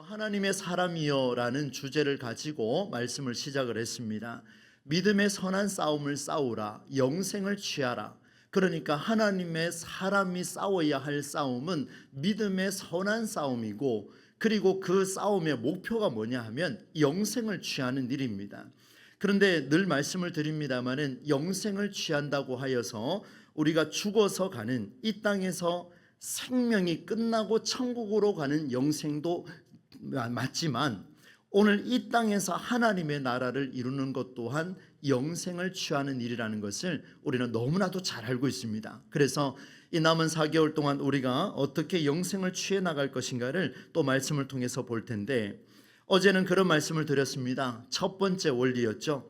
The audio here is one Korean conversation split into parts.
하나님의 사람이여라는 주제를 가지고 말씀을 시작을 했습니다. 믿음의 선한 싸움을 싸우라, 영생을 취하라. 그러니까 하나님의 사람이 싸워야 할 싸움은 믿음의 선한 싸움이고, 그리고 그 싸움의 목표가 뭐냐 하면 영생을 취하는 일입니다. 그런데 늘 말씀을 드립니다마는 영생을 취한다고 하여서 우리가 죽어서 가는 이 땅에서 생명이 끝나고 천국으로 가는 영생도 맞지만, 오늘 이 땅에서 하나님의 나라를 이루는 것 또한 영생을 취하는 일이라는 것을 우리는 너무나도 잘 알고 있습니다. 그래서 이 남은 4개월 동안 우리가 어떻게 영생을 취해 나갈 것인가를 또 말씀을 통해서 볼 텐데, 어제는 그런 말씀을 드렸습니다. 첫 번째 원리였죠.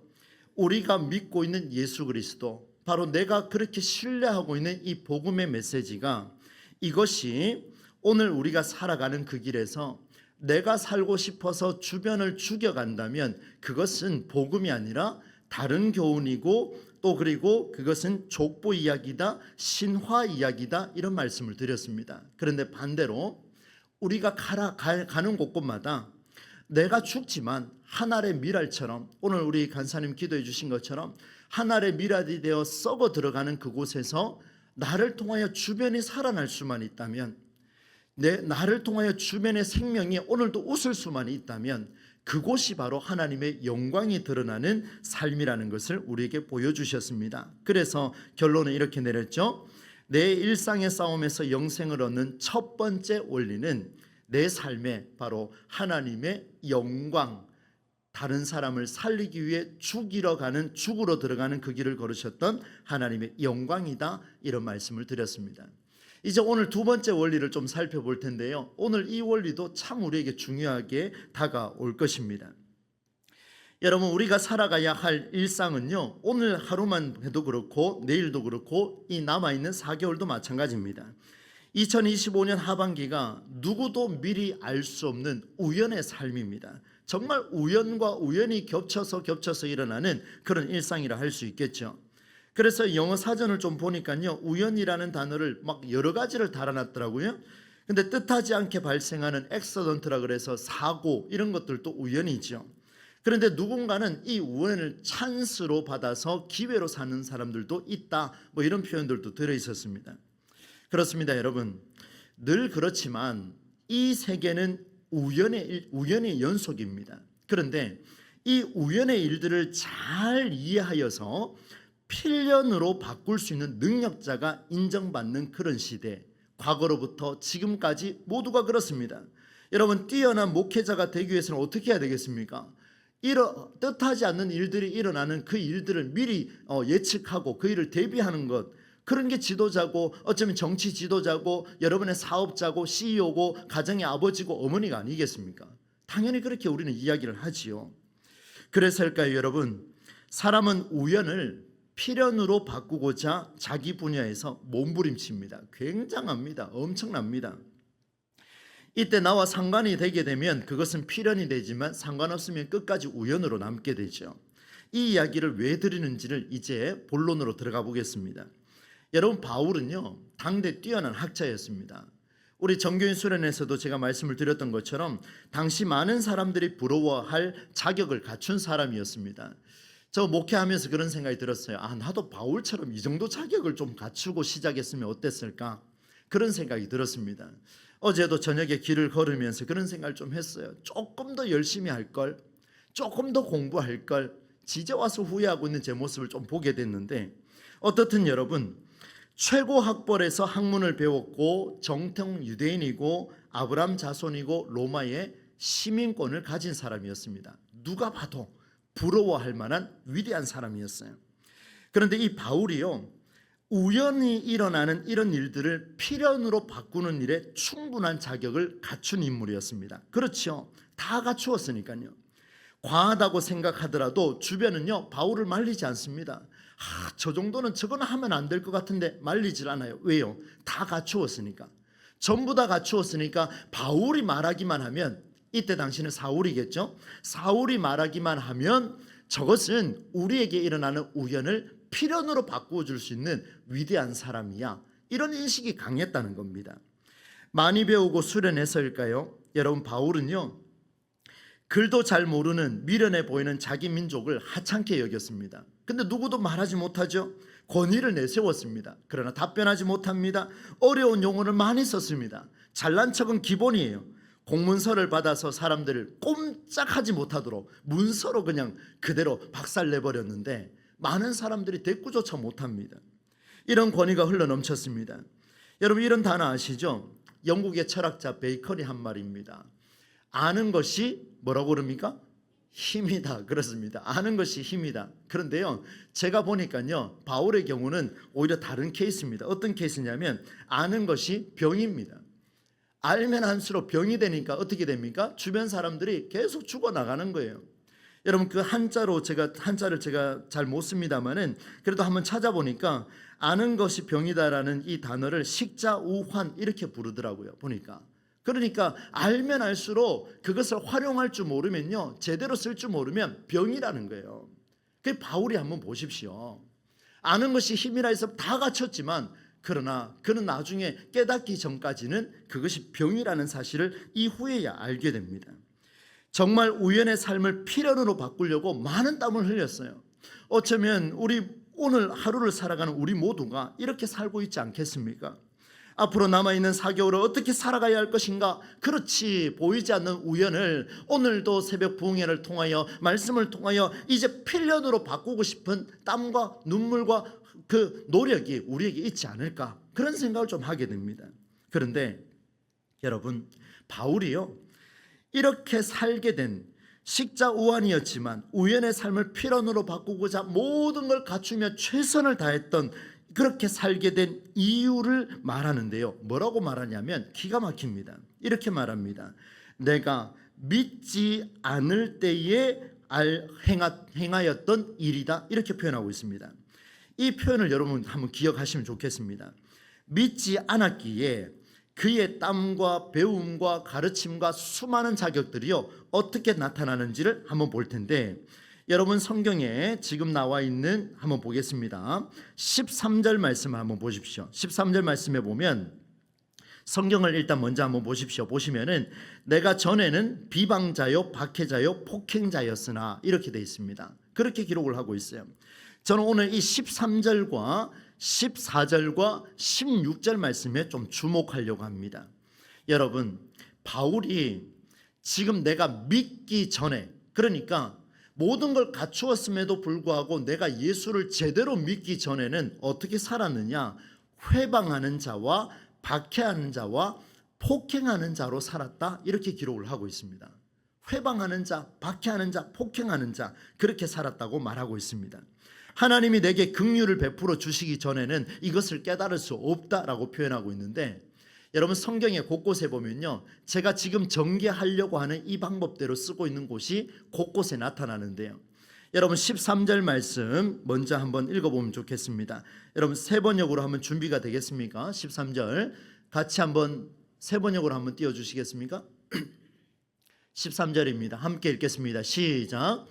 우리가 믿고 있는 예수 그리스도, 바로 내가 그렇게 신뢰하고 있는 이 복음의 메시지가, 이것이 오늘 우리가 살아가는 그 길에서 내가 살고 싶어서 주변을 죽여간다면 그것은 복음이 아니라 다른 교훈이고, 또 그리고 그것은 족보 이야기다, 신화 이야기다, 이런 말씀을 드렸습니다. 그런데 반대로 우리가 가는 곳곳마다 내가 죽지만 한 알의 밀알처럼, 오늘 우리 간사님 기도해 주신 것처럼 한 알의 밀알이 되어 썩어 들어가는 그곳에서 나를 통하여 주변이 살아날 수만 있다면, 나를 통하여 주변의 생명이 오늘도 웃을 수만 있다면, 그곳이 바로 하나님의 영광이 드러나는 삶이라는 것을 우리에게 보여주셨습니다. 그래서 결론은 이렇게 내렸죠. 내 일상의 싸움에서 영생을 얻는 첫 번째 원리는 내 삶에 바로 하나님의 영광, 다른 사람을 살리기 위해 죽으러 들어가는 그 길을 걸으셨던 하나님의 영광이다, 이런 말씀을 드렸습니다. 이제 오늘 두 번째 원리를 좀 살펴볼 텐데요, 오늘 이 원리도 참 우리에게 중요하게 다가올 것입니다. 여러분, 우리가 살아가야 할 일상은요, 오늘 하루만 해도 그렇고 내일도 그렇고 이 남아있는 4개월도 마찬가지입니다. 2025년 하반기가 누구도 미리 알 수 없는 우연의 삶입니다. 정말 우연과 우연이 겹쳐서 일어나는 그런 일상이라 할 수 있겠죠. 그래서 영어 사전을 좀 보니까요, 우연이라는 단어를 막 여러 가지를 달아놨더라고요. 근데 뜻하지 않게 발생하는 액시던트라 그래서 사고, 이런 것들도 우연이죠. 그런데 누군가는 이 우연을 찬스로 받아서 기회로 사는 사람들도 있다, 뭐 이런 표현들도 들어있었습니다. 그렇습니다, 여러분. 늘 그렇지만 이 세계는 우연의 연속입니다. 그런데 이 우연의 일들을 잘 이해하여서 필연으로 바꿀 수 있는 능력자가 인정받는 그런 시대, 과거로부터 지금까지 모두가 그렇습니다. 여러분, 뛰어난 목회자가 되기 위해서는 어떻게 해야 되겠습니까? 뜻하지 않는 일들이 일어나는 그 일들을 미리 예측하고 그 일을 대비하는 것, 그런 게 지도자고, 어쩌면 정치 지도자고, 여러분의 사업자고, CEO고, 가정의 아버지고 어머니가 아니겠습니까? 당연히 그렇게 우리는 이야기를 하지요. 그래서일까요, 여러분? 사람은 우연을 필연으로 바꾸고자 자기 분야에서 몸부림칩니다. 굉장합니다. 엄청납니다. 이때 나와 상관이 되게 되면 그것은 필연이 되지만, 상관없으면 끝까지 우연으로 남게 되죠. 이 이야기를 왜 드리는지를 이제 본론으로 들어가 보겠습니다. 여러분, 바울은요, 당대 뛰어난 학자였습니다. 우리 정교인 수련에서도 제가 말씀을 드렸던 것처럼 당시 많은 사람들이 부러워할 자격을 갖춘 사람이었습니다. 저 목회하면서 그런 생각이 들었어요. 나도 바울처럼 이 정도 자격을 좀 갖추고 시작했으면 어땠을까, 그런 생각이 들었습니다. 어제도 저녁에 길을 걸으면서 그런 생각을 좀 했어요. 조금 더 열심히 할 걸, 조금 더 공부할 걸, 이제 와서 후회하고 있는 제 모습을 좀 보게 됐는데, 어떻든 여러분, 최고 학벌에서 학문을 배웠고 정통 유대인이고 아브람 자손이고 로마의 시민권을 가진 사람이었습니다. 누가 봐도 부러워할 만한 위대한 사람이었어요. 그런데 이 바울이요, 우연히 일어나는 이런 일들을 필연으로 바꾸는 일에 충분한 자격을 갖춘 인물이었습니다. 그렇죠. 다 갖추었으니까요. 과하다고 생각하더라도 주변은요, 바울을 말리지 않습니다. 저 정도는 저거는 하면 안 될 것 같은데 말리질 않아요. 왜요? 다 갖추었으니까. 전부 다 갖추었으니까 바울이 말하기만 하면, 이때 당시는 사울이겠죠. 사울이 말하기만 하면 저것은 우리에게 일어나는 우연을 필연으로 바꾸어 줄 수 있는 위대한 사람이야, 이런 인식이 강했다는 겁니다. 많이 배우고 수련해서일까요? 여러분 바울은요, 글도 잘 모르는 미련해 보이는 자기 민족을 하찮게 여겼습니다. 근데 누구도 말하지 못하죠. 권위를 내세웠습니다. 그러나 답변하지 못합니다. 어려운 용어를 많이 썼습니다. 잘난 척은 기본이에요. 공문서를 받아서 사람들을 꼼짝하지 못하도록 문서로 그냥 그대로 박살내버렸는데 많은 사람들이 대꾸조차 못합니다. 이런 권위가 흘러넘쳤습니다. 여러분 이런 단어 아시죠? 영국의 철학자 베이컨이 한 말입니다. 아는 것이 뭐라고 그럽니까? 힘이다. 그렇습니다. 아는 것이 힘이다. 그런데요, 제가 보니까요, 바울의 경우는 오히려 다른 케이스입니다. 어떤 케이스냐면 아는 것이 병입니다. 알면 할수록 병이 되니까 어떻게 됩니까? 주변 사람들이 계속 죽어나가는 거예요. 여러분 그 한자를 제가 잘 못 씁니다만은 그래도 한번 찾아보니까 아는 것이 병이다라는 이 단어를 식자우환 이렇게 부르더라고요. 보니까. 그러니까 알면 알수록 그것을 활용할 줄 모르면요, 제대로 쓸 줄 모르면 병이라는 거예요. 그 바울이 한번 보십시오. 아는 것이 힘이라 해서 다 갖췄지만 그러나 그는 나중에 깨닫기 전까지는 그것이 병이라는 사실을 이후에야 알게 됩니다. 정말 우연의 삶을 필연으로 바꾸려고 많은 땀을 흘렸어요. 어쩌면 우리 오늘 하루를 살아가는 우리 모두가 이렇게 살고 있지 않겠습니까? 앞으로 남아있는 4개월을 어떻게 살아가야 할 것인가? 그렇지, 보이지 않는 우연을 오늘도 새벽 부흥회를 통하여 말씀을 통하여 이제 필연으로 바꾸고 싶은 땀과 눈물과 그 노력이 우리에게 있지 않을까? 그런 생각을 좀 하게 됩니다. 그런데 여러분 바울이요, 이렇게 살게 된 식자우환이었지만 우연의 삶을 필연으로 바꾸고자 모든 걸 갖추며 최선을 다했던 그렇게 살게 된 이유를 말하는데요, 뭐라고 말하냐면 기가 막힙니다. 이렇게 말합니다. 내가 믿지 않을 때에 행하였던 일이다, 이렇게 표현하고 있습니다. 이 표현을 여러분 한번 기억하시면 좋겠습니다. 믿지 않았기에 그의 땀과 배움과 가르침과 수많은 자격들이요 어떻게 나타나는지를 한번 볼 텐데, 여러분 성경에 지금 나와 있는 한번 보겠습니다. 13절 말씀을 한번 보십시오. 13절 말씀에 보면 성경을 일단 먼저 한번 보십시오. 보시면은 내가 전에는 비방자요 박해자요 폭행자였으나 이렇게 되어 있습니다. 그렇게 기록을 하고 있어요. 저는 오늘 이 13절과 14절과 16절 말씀에 좀 주목하려고 합니다. 여러분 바울이 지금 내가 믿기 전에, 그러니까 모든 걸 갖추었음에도 불구하고 내가 예수를 제대로 믿기 전에는 어떻게 살았느냐? 회방하는 자와 박해하는 자와 폭행하는 자로 살았다, 이렇게 기록을 하고 있습니다. 회방하는 자, 박해하는 자, 폭행하는 자, 그렇게 살았다고 말하고 있습니다. 하나님이 내게 긍휼을 베풀어 주시기 전에는 이것을 깨달을 수 없다라고 표현하고 있는데, 여러분 성경에 곳곳에 보면요, 제가 지금 전개하려고 하는 이 방법대로 쓰고 있는 곳이 곳곳에 나타나는데요, 여러분 13절 말씀 먼저 한번 읽어보면 좋겠습니다. 여러분 세 번역으로 한번 준비가 되겠습니까? 13절 같이 한번 세 번역으로 한번 띄워주시겠습니까? 13절입니다. 함께 읽겠습니다. 시작.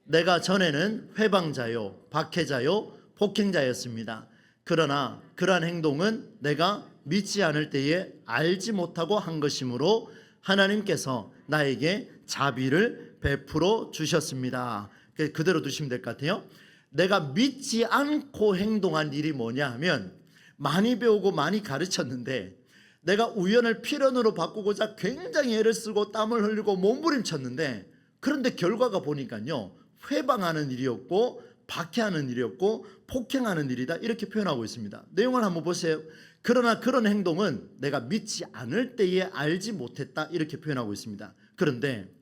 내가 전에는 회방자요 박해자요 폭행자였습니다. 그러나 그러한 행동은 내가 믿지 않을 때에 알지 못하고 한 것이므로 하나님께서 나에게 자비를 베풀어 주셨습니다. 그대로 두시면 될 것 같아요. 내가 믿지 않고 행동한 일이 뭐냐 하면, 많이 배우고 많이 가르쳤는데 내가 우연을 필연으로 바꾸고자 굉장히 애를 쓰고 땀을 흘리고 몸부림쳤는데, 그런데 결과가 보니까요 회방하는 일이었고 박해하는 일이었고 폭행하는 일이다, 이렇게 표현하고 있습니다. 내용을 한번 보세요. 그러나 그런 행동은 내가 믿지 않을 때에 알지 못했다, 이렇게 표현하고 있습니다. 그런데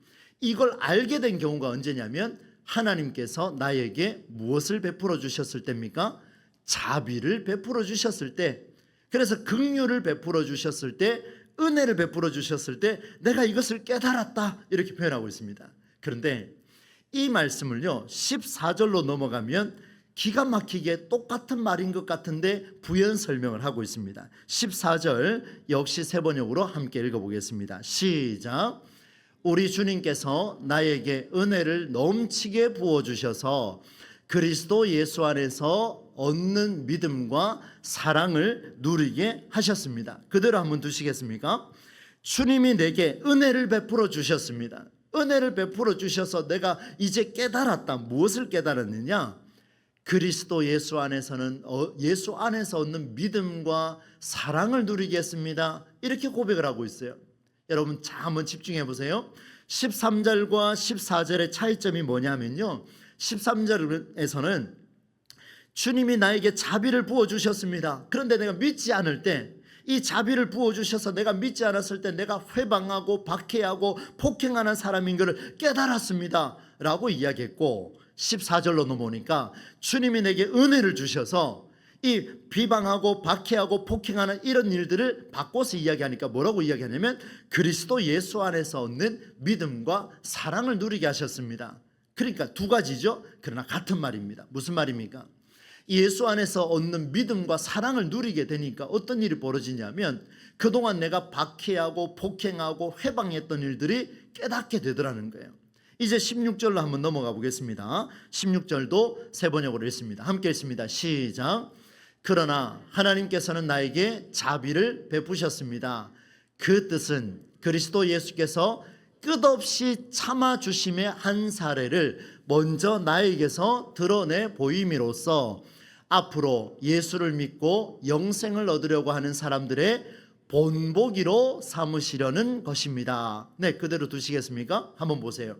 이걸 알게 된 경우가 언제냐면 하나님께서 나에게 무엇을 베풀어 주셨을 때입니까? 자비를 베풀어 주셨을 때, 그래서 긍휼을 베풀어 주셨을 때, 은혜를 베풀어 주셨을 때 내가 이것을 깨달았다, 이렇게 표현하고 있습니다. 그런데 이 말씀을요 14절로 넘어가면 기가 막히게 똑같은 말인 것 같은데 부연 설명을 하고 있습니다. 14절 역시 세 번역으로 함께 읽어보겠습니다. 시작. 우리 주님께서 나에게 은혜를 넘치게 부어주셔서 그리스도 예수 안에서 얻는 믿음과 사랑을 누리게 하셨습니다. 그대로 한번 두시겠습니까? 주님이 내게 은혜를 베풀어 주셨습니다. 은혜를 베풀어 주셔서 내가 이제 깨달았다. 무엇을 깨달았느냐? 그리스도 예수 안에서는 예수 안에서 얻는 믿음과 사랑을 누리겠습니다. 이렇게 고백을 하고 있어요. 여러분 자 한번 집중해 보세요. 13절과 14절의 차이점이 뭐냐면요, 13절에서는 주님이 나에게 자비를 부어주셨습니다. 그런데 내가 믿지 않을 때, 이 자비를 부어주셔서 내가 믿지 않았을 때 내가 회방하고 박해하고 폭행하는 사람인 것을 깨달았습니다 라고 이야기했고, 14절로 넘어오니까 주님이 내게 은혜를 주셔서 이 비방하고 박해하고 폭행하는 이런 일들을 바꿔서 이야기하니까 뭐라고 이야기하냐면 그리스도 예수 안에서 얻는 믿음과 사랑을 누리게 하셨습니다. 그러니까 두 가지죠. 그러나 같은 말입니다. 무슨 말입니까? 예수 안에서 얻는 믿음과 사랑을 누리게 되니까 어떤 일이 벌어지냐면 그동안 내가 박해하고 폭행하고 회방했던 일들이 깨닫게 되더라는 거예요. 이제 16절로 한번 넘어가 보겠습니다. 16절도 세 번역으로 읽습니다. 함께 읽습니다. 시작. 그러나 하나님께서는 나에게 자비를 베푸셨습니다. 그 뜻은 그리스도 예수께서 끝없이 참아주심의 한 사례를 먼저 나에게서 드러내 보임으로써 앞으로 예수를 믿고 영생을 얻으려고 하는 사람들의 본보기로 삼으시려는 것입니다. 네, 그대로 두시겠습니까? 한번 보세요.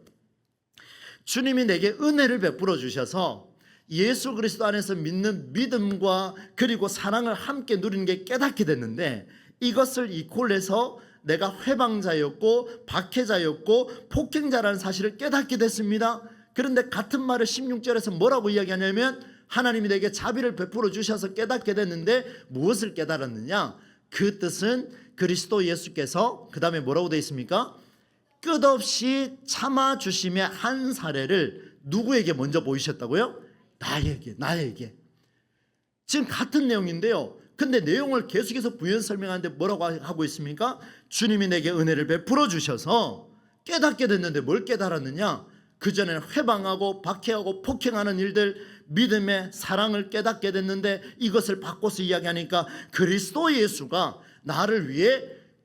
주님이 내게 은혜를 베풀어 주셔서 예수 그리스도 안에서 믿는 믿음과 그리고 사랑을 함께 누리는 게 깨닫게 됐는데, 이것을 이콜해서 내가 회방자였고 박해자였고 폭행자라는 사실을 깨닫게 됐습니다. 그런데 같은 말을 16절에서 뭐라고 이야기하냐면 하나님이 내게 자비를 베풀어 주셔서 깨닫게 됐는데 무엇을 깨달았느냐? 그 뜻은 그리스도 예수께서 그 다음에 뭐라고 되어 있습니까? 끝없이 참아주심의 한 사례를 누구에게 먼저 보이셨다고요? 나에게. 지금 같은 내용인데요, 근데 내용을 계속해서 부연 설명하는데 뭐라고 하고 있습니까? 주님이 내게 은혜를 베풀어 주셔서 깨닫게 됐는데 뭘 깨달았느냐? 그전에는 회방하고 박해하고 폭행하는 일들, 믿음의 사랑을 깨닫게 됐는데 이것을 바꿔서 이야기하니까 그리스도 예수가 나를 위해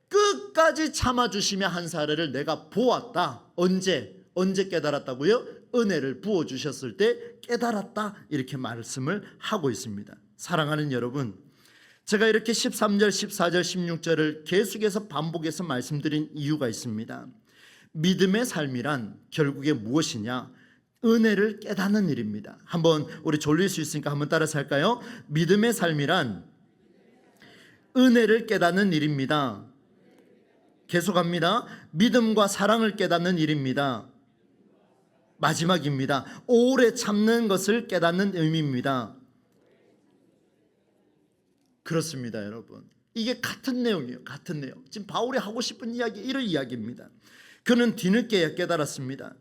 끝까지 참아주시며 한 사례를 내가 보았다. 언제 깨달았다고요? 은혜를 부어주셨을 때 깨달았다. 이렇게 말씀을 하고 있습니다. 사랑하는 여러분, 제가 이렇게 13절, 14절, 16절을 계속해서 반복해서 말씀드린 이유가 있습니다. 믿음의 삶이란 결국에 무엇이냐? 은혜를 깨닫는 일입니다. 한번 우리 졸릴 수 있으니까 한번 따라서 할까요? 믿음의 삶이란 은혜를 깨닫는 일입니다. 계속합니다. 믿음과 사랑을 깨닫는 일입니다. 마지막입니다. 오래 참는 것을 깨닫는 의미입니다. 그렇습니다, 여러분. 이게 같은 내용이에요. 같은 내용. 지금 바울이 하고 싶은 이야기, 이런 이야기입니다. 그는 뒤늦게 깨달았습니다.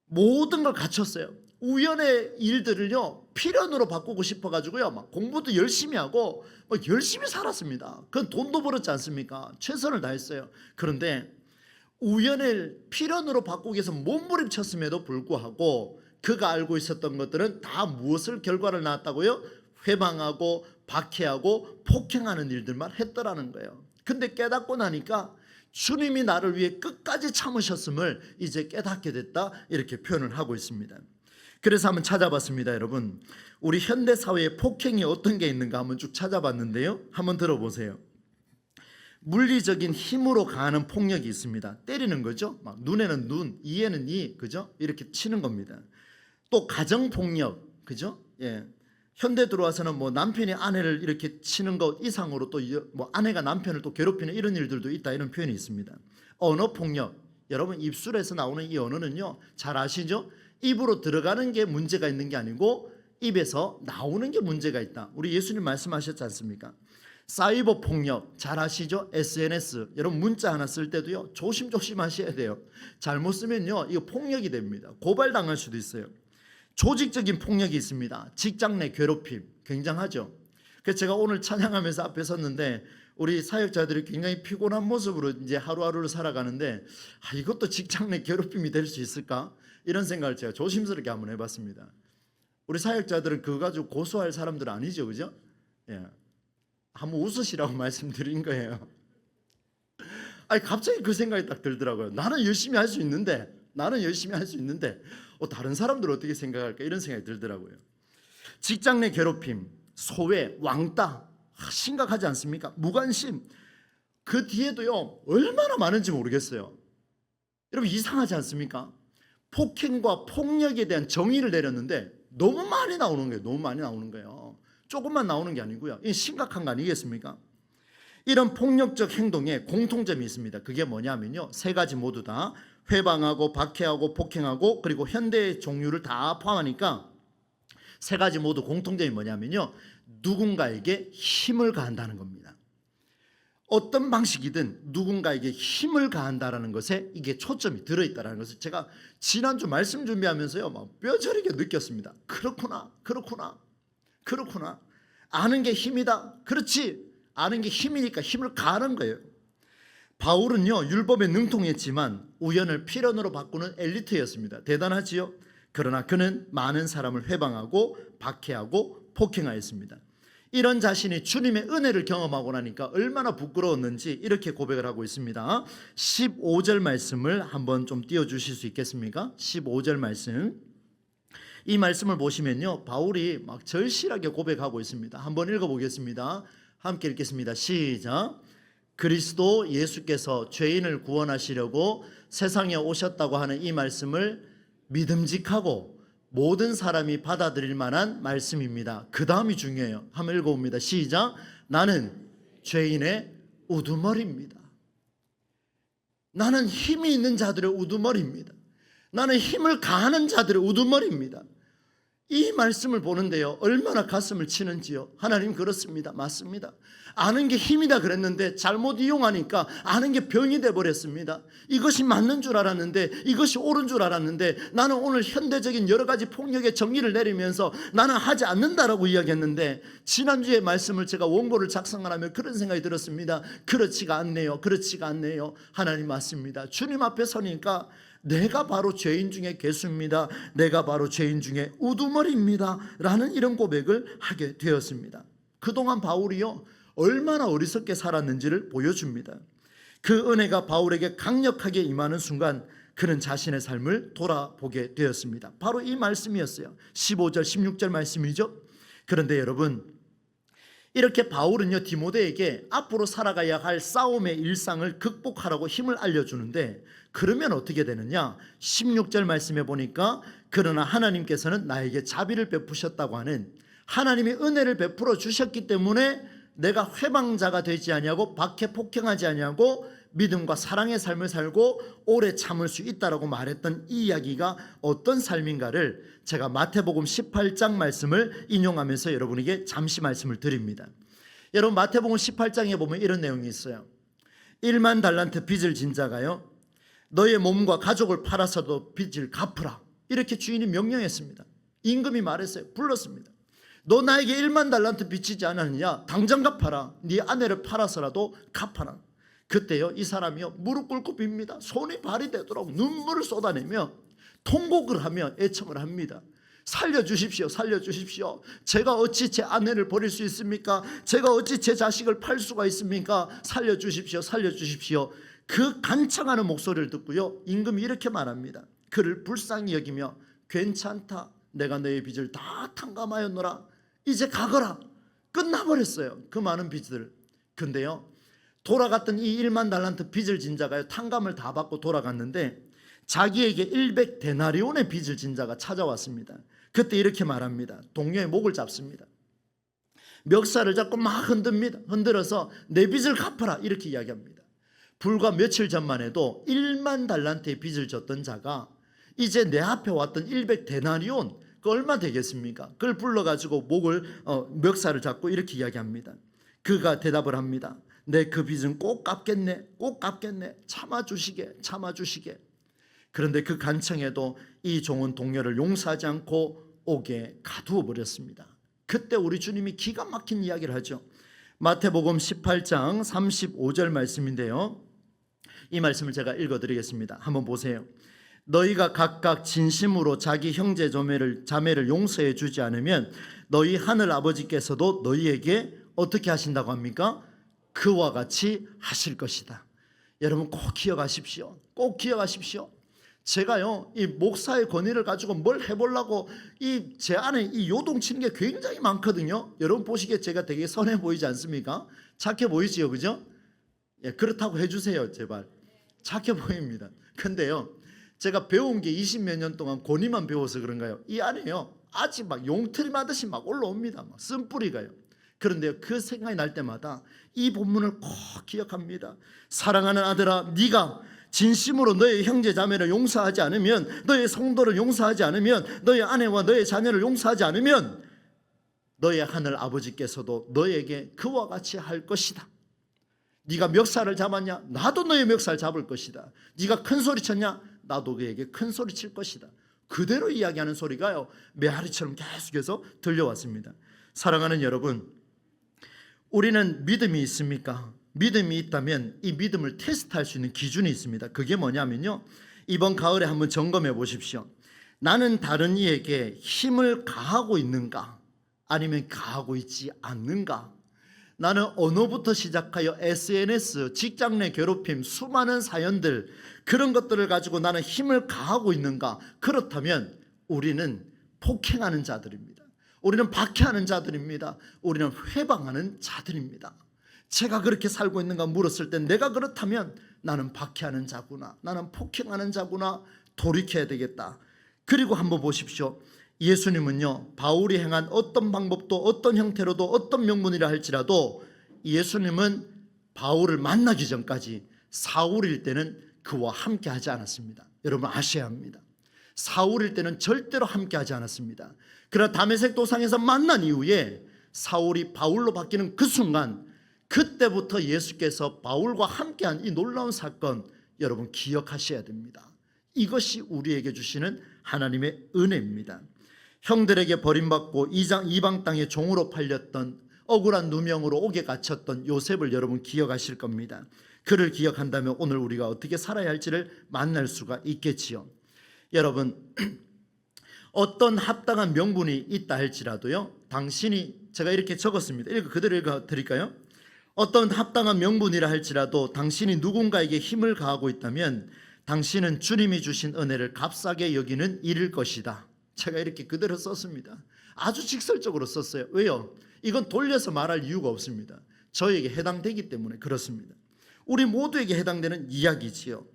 모든 걸 갖췄어요. 우연의 일들을요 필연으로 바꾸고 싶어가지고요 막 공부도 열심히 하고 막 열심히 살았습니다. 그건 돈도 벌었지 않습니까? 최선을 다했어요. 그런데 우연을 필연으로 바꾸기 위해서 몸부림쳤음에도 불구하고 그가 알고 있었던 것들은 다 무엇을 결과를 낳았다고요? 회방하고 박해하고 폭행하는 일들만 했더라는 거예요. 근데 깨닫고 나니까 주님이 나를 위해 끝까지 참으셨음을 이제 깨닫게 됐다, 이렇게 표현을 하고 있습니다. 그래서 한번 찾아봤습니다. 여러분, 우리 현대사회에 폭행이 어떤 게 있는가 한번 쭉 찾아봤는데요, 한번 들어보세요. 물리적인 힘으로 가하는 폭력이 있습니다. 때리는 거죠. 막 눈에는 눈, 이에는 이, 그죠? 이렇게 치는 겁니다. 또 가정폭력, 그죠? 예. 현대 들어와서는 뭐 남편이 아내를 이렇게 치는 것 이상으로 또 뭐 아내가 남편을 또 괴롭히는 이런 일들도 있다, 이런 표현이 있습니다. 언어 폭력, 여러분 입술에서 나오는 이 언어는요 잘 아시죠? 입으로 들어가는 게 문제가 있는 게 아니고 입에서 나오는 게 문제가 있다. 우리 예수님 말씀하셨지 않습니까? 사이버 폭력 잘 아시죠? SNS, 여러분 문자 하나 쓸 때도요 조심조심 하셔야 돼요. 잘못 쓰면요 이거 폭력이 됩니다. 고발당할 수도 있어요. 조직적인 폭력이 있습니다. 직장 내 괴롭힘 굉장하죠. 그래서 제가 오늘 찬양하면서 앞에 섰는데 우리 사역자들이 굉장히 피곤한 모습으로 이제 하루하루를 살아가는데 이것도 직장 내 괴롭힘이 될 수 있을까? 이런 생각을 제가 조심스럽게 한번 해봤습니다. 우리 사역자들은 그거 가지고 고소할 사람들 아니죠, 그죠? 예. 한번 웃으시라고 말씀드린 거예요. 아니 갑자기 그 생각이 딱 들더라고요. 나는 열심히 할 수 있는데 다른 사람들 어떻게 생각할까 이런 생각이 들더라고요. 직장 내 괴롭힘, 소외, 왕따 심각하지 않습니까? 무관심 그 뒤에도요 얼마나 많은지 모르겠어요. 여러분 이상하지 않습니까? 폭행과 폭력에 대한 정의를 내렸는데 너무 많이 나오는 거예요. 너무 많이 나오는 거예요. 조금만 나오는 게 아니고요. 이게 심각한 거 아니겠습니까? 이런 폭력적 행동에 공통점이 있습니다. 그게 뭐냐면요, 세 가지 모두 다 회방하고 박해하고 폭행하고 그리고 현대의 종류를 다 포함하니까 세 가지 모두 공통점이 뭐냐면요, 누군가에게 힘을 가한다는 겁니다. 어떤 방식이든 누군가에게 힘을 가한다라는 것에 이게 초점이 들어있다는 것을 제가 지난주 말씀 준비하면서요 막 뼈저리게 느꼈습니다. 그렇구나. 아는 게 힘이다. 그렇지. 아는 게 힘이니까 힘을 가하는 거예요. 바울은요 율법에 능통했지만 우연을 필연으로 바꾸는 엘리트였습니다. 대단하지요. 그러나 그는 많은 사람을 회방하고 박해하고 폭행하였습니다. 이런 자신이 주님의 은혜를 경험하고 나니까 얼마나 부끄러웠는지 이렇게 고백을 하고 있습니다. 15절 말씀을 한번 좀 띄워주실 수 있겠습니까? 15절 말씀. 이 말씀을 보시면요 바울이 막 절실하게 고백하고 있습니다. 한번 읽어보겠습니다. 함께 읽겠습니다. 시작. 그리스도 예수께서 죄인을 구원하시려고 세상에 오셨다고 하는 이 말씀을 믿음직하고 모든 사람이 받아들일 만한 말씀입니다. 그 다음이 중요해요. 한번 읽어봅니다. 시작. 나는 죄인의 우두머리입니다. 나는 힘이 있는 자들의 우두머리입니다. 나는 힘을 가하는 자들의 우두머리입니다. 이 말씀을 보는데요 얼마나 가슴을 치는지요. 하나님 그렇습니다. 맞습니다. 아는 게 힘이다 그랬는데 잘못 이용하니까 아는 게 병이 돼버렸습니다. 이것이 맞는 줄 알았는데, 이것이 옳은 줄 알았는데, 나는 오늘 현대적인 여러 가지 폭력의 정의를 내리면서 나는 하지 않는다라고 이야기했는데, 지난주에 말씀을 제가 원고를 작성하면 그런 생각이 들었습니다. 그렇지가 않네요. 하나님 맞습니다. 주님 앞에 서니까 내가 바로 죄인 중에 괴수입니다. 내가 바로 죄인 중에 우두머리입니다. 라는 이런 고백을 하게 되었습니다. 그동안 바울이요 얼마나 어리석게 살았는지를 보여줍니다. 그 은혜가 바울에게 강력하게 임하는 순간 그는 자신의 삶을 돌아보게 되었습니다. 바로 이 말씀이었어요. 15절 16절 말씀이죠. 그런데 여러분, 이렇게 바울은요 디모데에게 앞으로 살아가야 할 싸움의 일상을 극복하라고 힘을 알려주는데, 그러면 어떻게 되느냐? 16절 말씀에 보니까 그러나 하나님께서는 나에게 자비를 베푸셨다고 하는, 하나님이 은혜를 베풀어 주셨기 때문에 내가 회방자가 되지 아니하고 박해 폭행하지 아니하고 믿음과 사랑의 삶을 살고 오래 참을 수 있다라고 말했던 이 이야기가 어떤 삶인가를 제가 마태복음 18장 말씀을 인용하면서 여러분에게 잠시 말씀을 드립니다. 여러분 마태복음 18장에 보면 이런 내용이 있어요. 1만 달란트 빚을 진 자가요 너의 몸과 가족을 팔아서도 빚을 갚으라, 이렇게 주인이 명령했습니다. 임금이 말했어요. 불렀습니다. 너 나에게 1만 달란트 빚지지 않았느냐? 당장 갚아라. 네 아내를 팔아서라도 갚아라. 그때요 이 사람이요 무릎 꿇고 빕니다. 손이 발이 되도록 눈물을 쏟아내며 통곡을 하며 애청을 합니다. 살려주십시오. 제가 어찌 제 아내를 버릴 수 있습니까? 제가 어찌 제 자식을 팔 수가 있습니까? 살려주십시오. 그 간청하는 목소리를 듣고요 임금이 이렇게 말합니다. 그를 불쌍히 여기며 괜찮다. 내가 너의 빚을 다 탕감하였노라. 이제 가거라. 끝나버렸어요 그 많은 빚을. 근데요 돌아갔던 이 1만 달란트 빚을 진 자가요 탕감을 다 받고 돌아갔는데 자기에게 100 데나리온의 빚을 진 자가 찾아왔습니다. 그때 이렇게 말합니다. 동료의 목을 잡습니다. 멱살을 잡고 막 흔들어서 내 빚을 갚아라 이렇게 이야기합니다. 불과 며칠 전만 해도 1만 달란트의 빚을 졌던 자가 이제 내 앞에 왔던 100 데나리온, 그 얼마 되겠습니까? 그걸 불러가지고 멱살을 잡고 이렇게 이야기합니다. 그가 대답을 합니다. 내 그 빚은 꼭 갚겠네. 참아주시게. 그런데 그 간청에도 이 종은 동료를 용서하지 않고 옥에 가두어 버렸습니다. 그때 우리 주님이 기가 막힌 이야기를 하죠. 마태복음 18장 35절 말씀인데요 이 말씀을 제가 읽어드리겠습니다. 한번 보세요. 너희가 각각 진심으로 자기 형제 자매를 용서해 주지 않으면 너희 하늘 아버지께서도 너희에게 어떻게 하신다고 합니까? 그와 같이 하실 것이다. 여러분 꼭 기억하십시오. 꼭 기억하십시오. 제가요, 이 목사의 권위를 가지고 뭘 해보려고 이 제 안에 이 요동치는 게 굉장히 많거든요. 여러분 보시기에 제가 되게 선해 보이지 않습니까? 착해 보이지요, 그죠? 예, 그렇다고 해주세요, 제발. 착해 보입니다. 근데요, 제가 배운 게 20몇 년 동안 권위만 배워서 그런가요? 이 안에요, 아직 막 용틀맞듯이 막 올라옵니다. 막 쓴뿌리가요. 그런데요, 그 생각이 날 때마다 이 본문을 꼭 기억합니다. 사랑하는 아들아, 네가 진심으로 너의 형제 자매를 용서하지 않으면, 너의 성도를 용서하지 않으면, 너의 아내와 너의 자녀를 용서하지 않으면 너의 하늘 아버지께서도 너에게 그와 같이 할 것이다. 네가 멱살을 잡았냐? 나도 너의 멱살 잡을 것이다. 네가 큰 소리 쳤냐? 나도 그에게 큰 소리 칠 것이다. 그대로 이야기하는 소리가요, 메아리처럼 계속해서 들려왔습니다. 사랑하는 여러분, 우리는 믿음이 있습니까? 믿음이 있다면 이 믿음을 테스트할 수 있는 기준이 있습니다. 그게 뭐냐면요, 이번 가을에 한번 점검해 보십시오. 나는 다른 이에게 힘을 가하고 있는가, 아니면 가하고 있지 않는가? 나는 언어부터 시작하여 SNS, 직장 내 괴롭힘, 수많은 사연들, 그런 것들을 가지고 나는 힘을 가하고 있는가? 그렇다면 우리는 폭행하는 자들입니다. 우리는 박해하는 자들입니다. 우리는 회방하는 자들입니다. 제가 그렇게 살고 있는가 물었을 때 내가 그렇다면 나는 박해하는 자구나, 나는 폭행하는 자구나, 돌이켜야 되겠다. 그리고 한번 보십시오. 예수님은요, 바울이 행한 어떤 방법도 어떤 형태로도 어떤 명분이라 할지라도 예수님은 바울을 만나기 전까지 사울일 때는 그와 함께 하지 않았습니다. 여러분 아셔야 합니다. 사울일 때는 절대로 함께 하지 않았습니다. 그러나 다메섹 도상에서 만난 이후에 사울이 바울로 바뀌는 그 순간, 그때부터 예수께서 바울과 함께한 이 놀라운 사건, 여러분 기억하셔야 됩니다. 이것이 우리에게 주시는 하나님의 은혜입니다. 형들에게 버림받고 이방 땅의 종으로 팔렸던, 억울한 누명으로 옥에 갇혔던 요셉을 여러분 기억하실 겁니다. 그를 기억한다면 오늘 우리가 어떻게 살아야 할지를 만날 수가 있겠지요. 여러분, 어떤 합당한 명분이 있다 할지라도요, 당신이, 제가 이렇게 적었습니다. 그대로 읽어 드릴까요? 어떤 합당한 명분이라 할지라도 당신이 누군가에게 힘을 가하고 있다면 당신은 주님이 주신 은혜를 값싸게 여기는 일일 것이다. 제가 이렇게 그대로 썼습니다. 아주 직설적으로 썼어요. 왜요? 이건 돌려서 말할 이유가 없습니다. 저에게 해당되기 때문에 그렇습니다. 우리 모두에게 해당되는 이야기지요.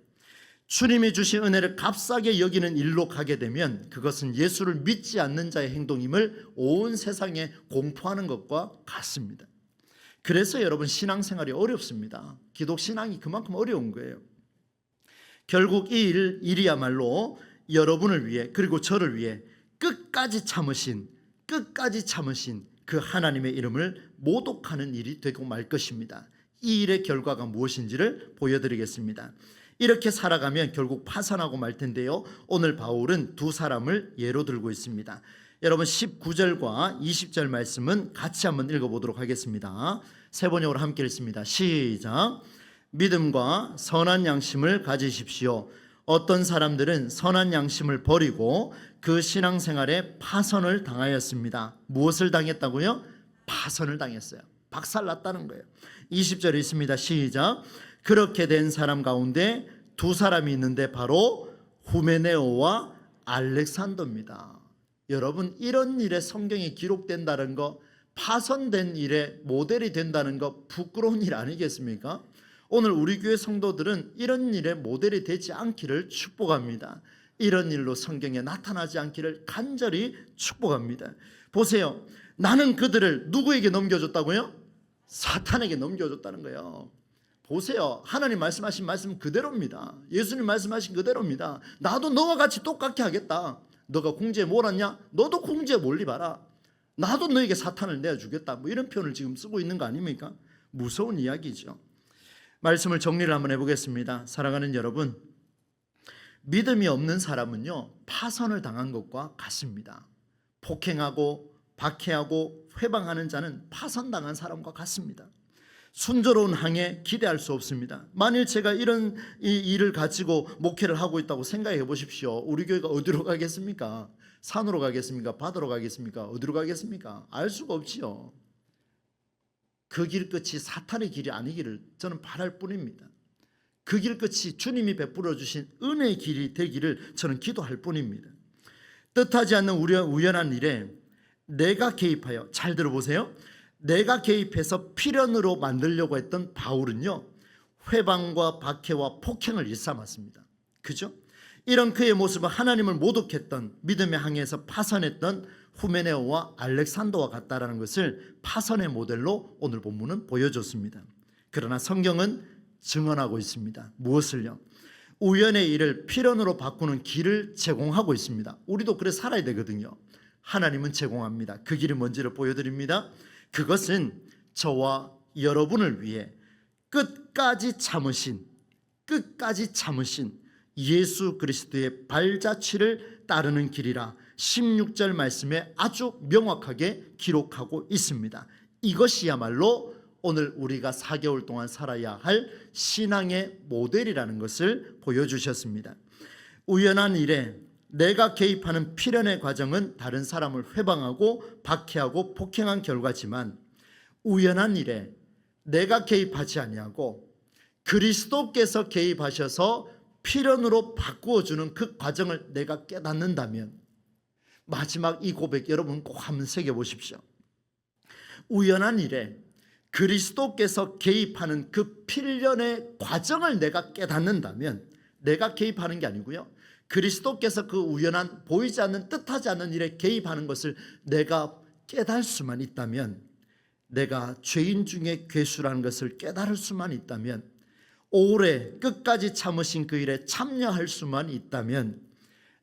주님이 주신 은혜를 값싸게 여기는 일로 가게 되면 그것은 예수를 믿지 않는 자의 행동임을 온 세상에 공포하는 것과 같습니다. 그래서 여러분 신앙생활이 어렵습니다. 기독신앙이 그만큼 어려운 거예요. 결국 이 일이야말로 여러분을 위해, 그리고 저를 위해 끝까지 참으신 그 하나님의 이름을 모독하는 일이 되고 말 것입니다. 이 일의 결과가 무엇인지를 보여드리겠습니다. 이렇게 살아가면 결국 파산하고 말 텐데요, 오늘 바울은 두 사람을 예로 들고 있습니다. 여러분 19절과 20절 말씀은 같이 한번 읽어보도록 하겠습니다. 세 번역으로 함께 읽습니다. 시작. 믿음과 선한 양심을 가지십시오. 어떤 사람들은 선한 양심을 버리고 그 신앙생활에 파선을 당하였습니다. 무엇을 당했다고요? 파선을 당했어요. 박살났다는 거예요. 20절에 있습니다. 시작. 그렇게 된 사람 가운데 두 사람이 있는데 바로 후메네오와 알렉산더입니다. 여러분, 이런 일에 성경이 기록된다는 거, 파선된 일에 모델이 된다는 거 부끄러운 일 아니겠습니까? 오늘 우리 교회 성도들은 이런 일에 모델이 되지 않기를 축복합니다. 이런 일로 성경에 나타나지 않기를 간절히 축복합니다. 보세요. 나는 그들을 누구에게 넘겨줬다고요? 사탄에게 넘겨줬다는 거예요. 보세요. 하나님 말씀하신 말씀 그대로입니다. 예수님 말씀하신 그대로입니다. 나도 너와 같이 똑같게 하겠다. 너가 궁지에 몰았냐? 너도 궁지에 몰리봐라. 나도 너에게 사탄을 내어주겠다. 뭐 이런 표현을 지금 쓰고 있는 거 아닙니까? 무서운 이야기죠. 말씀을 정리를 한번 해보겠습니다. 사랑하는 여러분, 믿음이 없는 사람은요, 파선을 당한 것과 같습니다. 폭행하고 박해하고 회방하는 자는 파선당한 사람과 같습니다. 순조로운 항해 기대할 수 없습니다. 만일 제가 이런 이 일을 가지고 목회를 하고 있다고 생각해 보십시오. 우리 교회가 어디로 가겠습니까? 산으로 가겠습니까? 바다로 가겠습니까? 어디로 가겠습니까? 알 수가 없지요. 그 길 끝이 사탄의 길이 아니기를 저는 바랄 뿐입니다. 그 길 끝이 주님이 베풀어 주신 은혜의 길이 되기를 저는 기도할 뿐입니다. 뜻하지 않는 우연한 일에 내가 개입하여, 잘 들어보세요, 내가 개입해서 필연으로 만들려고 했던 바울은요, 회방과 박해와 폭행을 일삼았습니다. 그죠? 이런 그의 모습은 하나님을 모독했던, 믿음의 항해에서 파선했던 후메네오와 알렉산더와 같다라는 것을 파선의 모델로 오늘 본문은 보여줬습니다. 그러나 성경은 증언하고 있습니다. 무엇을요? 우연의 일을 필연으로 바꾸는 길을 제공하고 있습니다. 우리도 그래 살아야 되거든요. 하나님은 제공합니다. 그 길이 뭔지를 보여드립니다. 그것은 저와 여러분을 위해 끝까지 참으신 예수 그리스도의 발자취를 따르는 길이라 16절 말씀에 아주 명확하게 기록하고 있습니다. 이것이야말로 오늘 우리가 4개월 동안 살아야 할 신앙의 모델이라는 것을 보여주셨습니다. 우연한 일에 내가 개입하는 필연의 과정은 다른 사람을 회방하고 박해하고 폭행한 결과지만, 우연한 일에 내가 개입하지 아니하고 그리스도께서 개입하셔서 필연으로 바꾸어주는 그 과정을 내가 깨닫는다면, 마지막 이 고백 여러분 꼭 한번 새겨보십시오. 우연한 일에 그리스도께서 개입하는 그 필연의 과정을 내가 깨닫는다면, 내가 개입하는 게 아니고요, 그리스도께서 그 우연한 보이지 않는 뜻하지 않는 일에 개입하는 것을 내가 깨달을 수만 있다면, 내가 죄인 중에 괴수라는 것을 깨달을 수만 있다면, 오래 끝까지 참으신 그 일에 참여할 수만 있다면,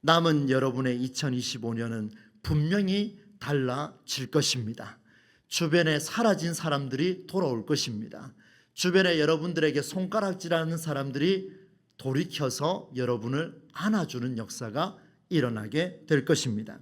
남은 여러분의 2025년은 분명히 달라질 것입니다. 주변에 사라진 사람들이 돌아올 것입니다. 주변에 여러분들에게 손가락질하는 사람들이 돌이켜서 여러분을 안아주는 역사가 일어나게 될 것입니다.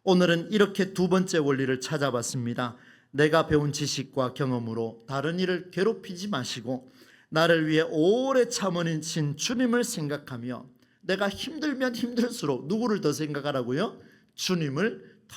오늘은 이렇게 두 번째 원리를 찾아봤습니다. 내가 배운 지식과 경험으로 다른 이를 괴롭히지 마시고 나를 위해 오래 참으신 주님을 생각하며, 내가 힘들면 힘들수록 누구를 더 생각하라고요? 주님을 더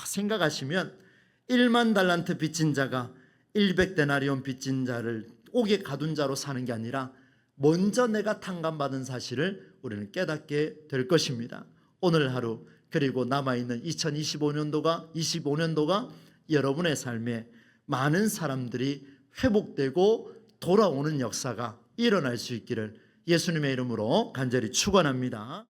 생각하시면 1만 달란트 빚진 자가 100데나리온 빚진 자를 옥에 가둔 자로 사는 게 아니라 먼저 내가 탕감받은 사실을 우리는 깨닫게 될 것입니다. 오늘 하루, 그리고 남아있는 25년도가 여러분의 삶에 많은 사람들이 회복되고 돌아오는 역사가 일어날 수 있기를 예수님의 이름으로 간절히 축원합니다.